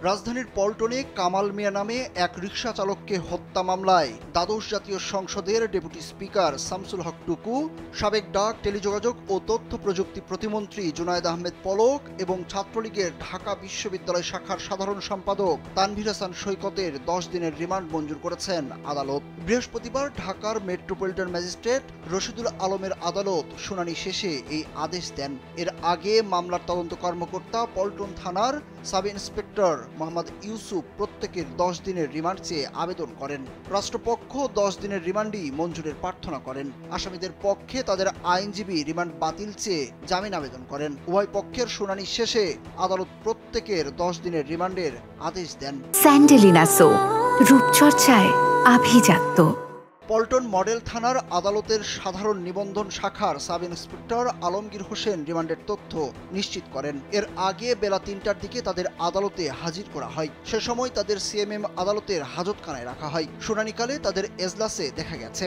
রাজধানীর পল্টনে কামাল মিয়া নামে এক রিকশা চালককে হত্যা মামলায় দ্বাদশ জাতীয় সংসদের ডেপুটি স্পিকার শামসুল হক টুকু, সাবেক ডাক, টেলিযোগাযোগ ও তথ্য প্রযুক্তি প্রতিমন্ত্রী জুনায়েদ আহমেদ পলক এবং ছাত্রলীগের ঢাকা বিশ্ববিদ্যালয় শাখার সাধারণ সম্পাদক তানভীর হাসান সৈকতের 10 দিনের রিমান্ড মঞ্জুর করেছেন আদালত। বৃহস্পতিবার ঢাকার মেট্রোপলিটন ম্যাজিস্ট্রেট রশিদুল আলমের আদালত শুনানি শেষে এই আদেশ দেন। এর আগে মামলার তদন্ত কর্মকর্তা পল্টন থানার সাব ইন্সপেক্টর মোহাম্মদ ইউসুফ প্রত্যেকের 10 দিনের রিমান্ড চেয়ে আবেদন করেন। রাষ্ট্রপক্ষ 10 দিনের রিমান্ডই মঞ্জুরের প্রার্থনা করেন। আসামিদের পক্ষে তাদের আইনজীবী রিমান্ড বাতিল চেয়ে জামিন আবেদন করেন। উভয় পক্ষের শুনানি শেষে আদালত প্রত্যেকের 10 দিনের রিমান্ডের আদেশ দেন। স্যান্ডেলিনা সো, রূপচর্চায় আভিজাত্য। পল্টন মডেল থানার আদালতের সাধারণ নিবন্ধন শাখার সাব ইন্সপেক্টর আলমগীর হোসেন রিমান্ডের তথ্য নিশ্চিত করেন। এর আগে বেলা ৩টার দিকে তাদের আদালতে হাজির করা হয়। সে সময় তাদের সিএমএম আদালতের হাজতখানায় রাখা হয়। শুনানিকালে তাদের এজলাসে দেখা গেছে